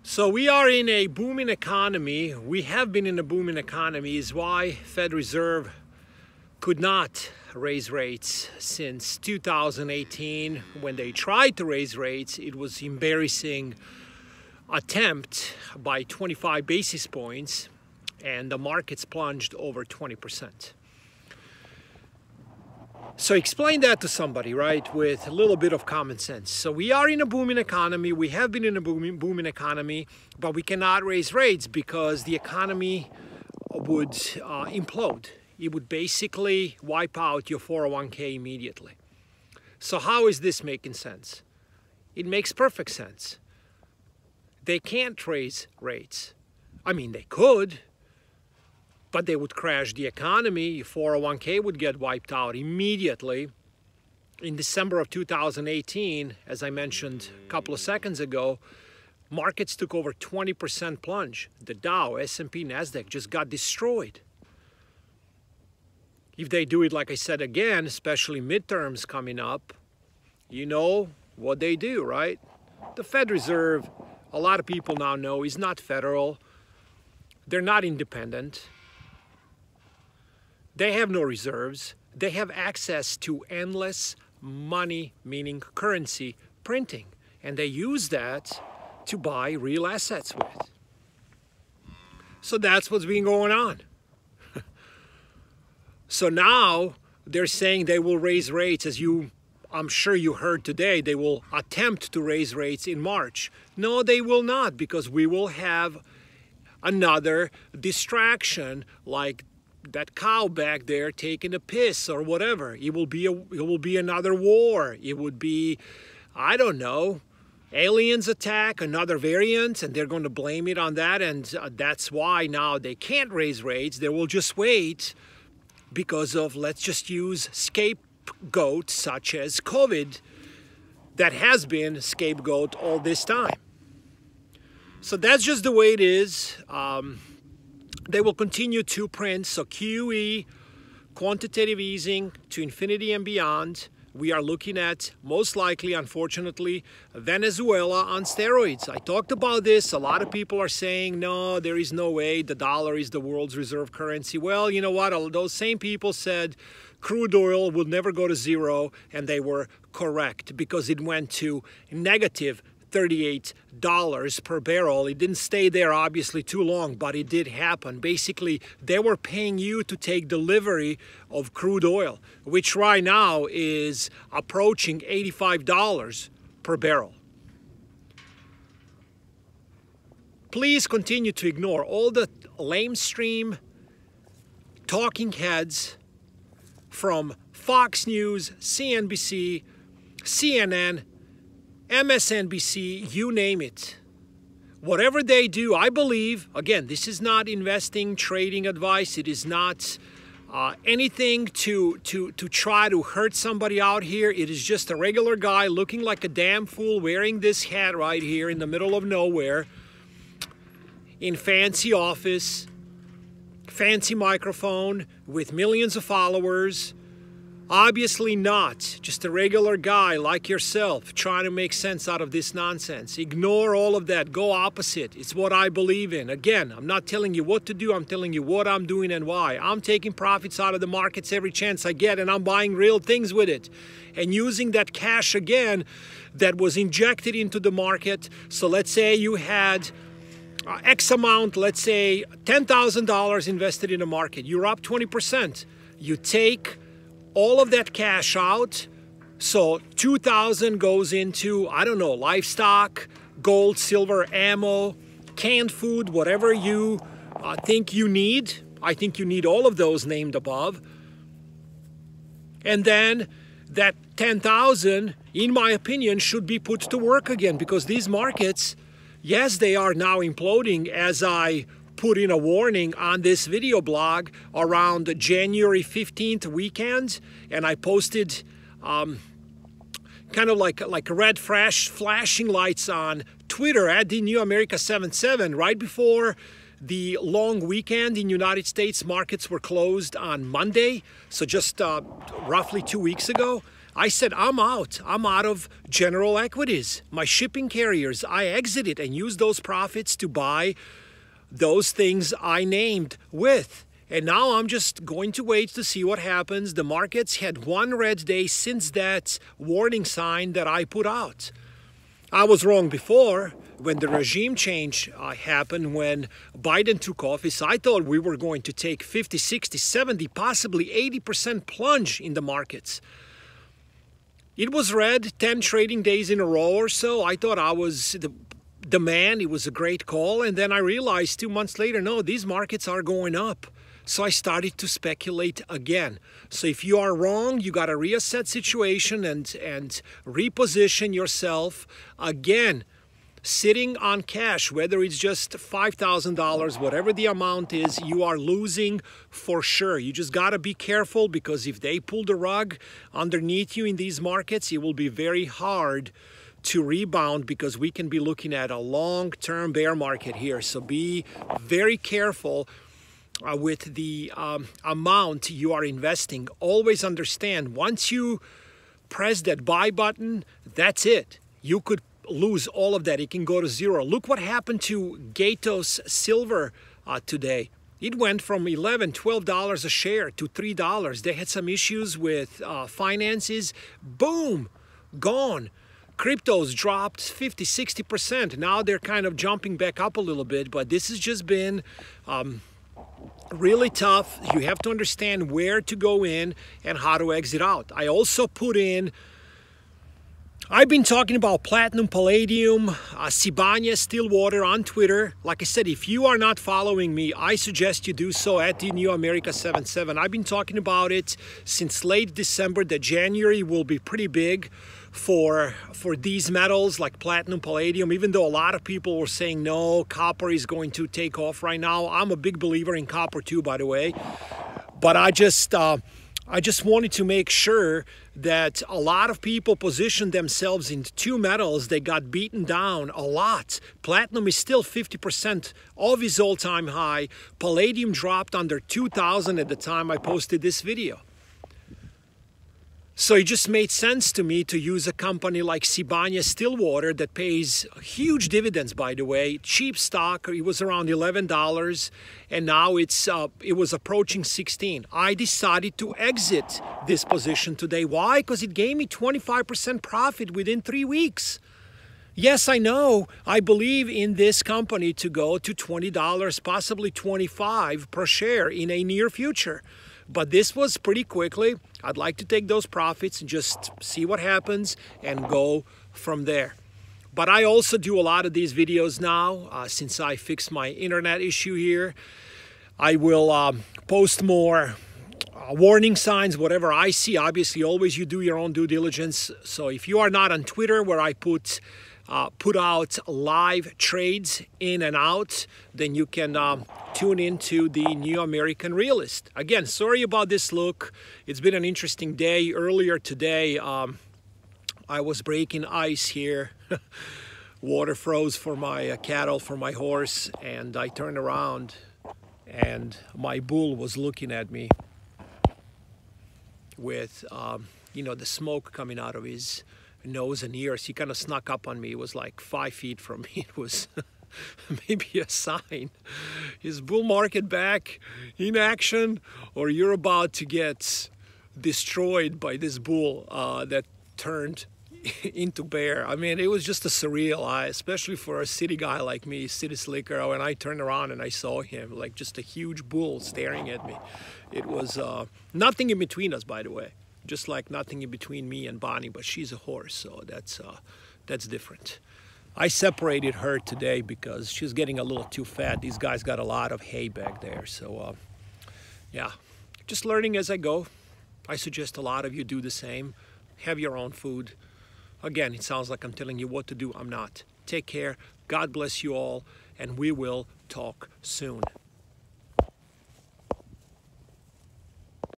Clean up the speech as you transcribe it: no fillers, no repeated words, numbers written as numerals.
So we are in a booming economy. We have been in a booming economy, is why Fed Reserve could not raise rates since 2018. When they tried to raise rates, it was embarrassing attempt by 25 basis points, and the markets plunged over 20%. So explain that to somebody, right, with a little bit of common sense. So we are in a booming economy. We have been in a booming economy, but we cannot raise rates because the economy would implode. It would basically wipe out your 401k immediately. So how is this making sense? It makes perfect sense. They can't raise rates. I mean, they could, but they would crash the economy. Your 401k would get wiped out immediately. In December of 2018, as I mentioned a couple of seconds ago, markets took over 20% plunge. The Dow, S&P, NASDAQ just got destroyed. If they do it, like I said again, especially midterms coming up, you know what they do, right? The Fed Reserve, a lot of people now know, is not federal. They're not independent. They have no reserves. They have access to endless money, meaning currency printing. And they use that to buy real assets with. So that's what's been going on. So now they're saying they will raise rates, as I'm sure you heard today, they will attempt to raise rates in March. No, they will not, because we will have another distraction like that cow back there taking a piss or whatever. It will be another war. It would be, I don't know, aliens attack, another variant, and they're going to blame it on that, and that's why now they can't raise rates. They will just wait because of, let's just use scapegoats such as COVID that has been scapegoat all this time. So that's just the way it is. They will continue to print, so QE, quantitative easing to infinity and beyond. We are looking at, most likely, unfortunately, Venezuela on steroids. I talked about this. A lot of people are saying, no, there is no way. The dollar is the world's reserve currency. Well, you know what? Those same people said crude oil will never go to zero, and they were correct because it went to negative $38 per barrel. It didn't stay there obviously too long, but it did happen. Basically, they were paying you to take delivery of crude oil, which right now is approaching $85 per barrel. Please continue to ignore all the lamestream talking heads from Fox News, CNBC, CNN, MSNBC, you name it. Whatever they do, I believe, again, this is not investing, trading advice. It is not anything to try to hurt somebody out here. It is just a regular guy looking like a damn fool wearing this hat right here in the middle of nowhere, in fancy office, fancy microphone with millions of followers. Obviously not. Just a regular guy like yourself trying to make sense out of this nonsense. Ignore all of that. Go opposite. It's what I believe in. Again, I'm not telling you what to do. I'm telling you what I'm doing and why. I'm taking profits out of the markets every chance I get, and I'm buying real things with it. And using that cash again that was injected into the market. So let's say you had X amount, let's say $10,000 invested in a market. You're up 20%. You take all of that cash out, so $2,000 goes into, I don't know, livestock, gold, silver, ammo, canned food, whatever you think you need. I think you need all of those named above. And then that $10,000, in my opinion, should be put to work again, because these markets, yes, they are now imploding, as I put in a warning on this video blog around the January 15th weekend, and I posted kind of like red flashing lights on Twitter at the New America 77 right before the long weekend in United States. Markets were closed on Monday, so just roughly 2 weeks ago. I said, I'm out. I'm out of general equities. My shipping carriers, I exited and used those profits to buy those things I named with. And now I'm just going to wait to see what happens. The markets had one red day since that warning sign that I put out. I was wrong before when the regime change happened, when Biden took office. I thought we were going to take 50, 60, 70, possibly 80% plunge in the markets. It was red 10 trading days in a row or so. I thought I was the man. It was a great call. And then I realized 2 months later, no, these markets are going up. So I started to speculate again. So if you are wrong, you got to reassess situation and reposition yourself. Again, sitting on cash, whether it's just $5,000, whatever the amount is, you are losing for sure. You just got to be careful, because if they pull the rug underneath you in these markets, it will be very hard to rebound, because we can be looking at a long-term bear market here. So be very careful with the amount you are investing. Always understand, once you press that buy button, that's it. You could lose all of that. It can go to zero. Look what happened to Gatos Silver today. It went from $11, $12 a share to $3. They had some issues with finances. Boom, gone. Cryptos dropped 50, 60%. Now they're kind of jumping back up a little bit, but this has just been really tough. You have to understand where to go in and how to exit out. I also put in, I've been talking about platinum, palladium, Sibanye, Stillwater on Twitter. Like I said, if you are not following me, I suggest you do so at the New America 77. I've been talking about it since late December, that January will be pretty big for these metals like platinum, palladium, even though a lot of people were saying no, copper is going to take off right now. I'm a big believer in copper too, by the way. But I just wanted to make sure that a lot of people positioned themselves in two metals. They got beaten down a lot. Platinum is still 50% of its all-time high. Palladium dropped under 2,000 at the time I posted this video. So it just made sense to me to use a company like Sibanye Stillwater that pays huge dividends, by the way. Cheap stock. It was around $11, and now it was approaching 16. I decided to exit this position today. Why? Because it gave me 25% profit within 3 weeks. Yes, I know. I believe in this company to go to $20, possibly $25 per share in a near future. But this was pretty quickly. I'd like to take those profits and just see what happens and go from there. But I also do a lot of these videos now since I fixed my internet issue here. I will post more warning signs, whatever I see. Obviously, always you do your own due diligence. So if you are not on Twitter, where I put out live trades in and out, then you can tune into the New American Realist. Again, sorry about this look. It's been an interesting day. Earlier today, I was breaking ice here. Water froze for my cattle, for my horse, and I turned around and my bull was looking at me with, the smoke coming out of his nose and ears. He kind of snuck up on me. It was like 5 feet from me. It was maybe a sign. Is bull market back in action, or you're about to get destroyed by this bull that turned into bear? I mean, it was just a surreal eye, especially for a city guy like me, city slicker. When I turned around and I saw him, like just a huge bull staring at me. It was nothing in between us, by the way. Just like nothing in between me and Bonnie, but she's a horse, so that's different. I separated her today because she's getting a little too fat. These guys got a lot of hay back there, so yeah, just learning as I go. I suggest a lot of you do the same. Have your own food. Again, it sounds like I'm telling you what to do. I'm not. Take care. God bless you all, and we will talk soon.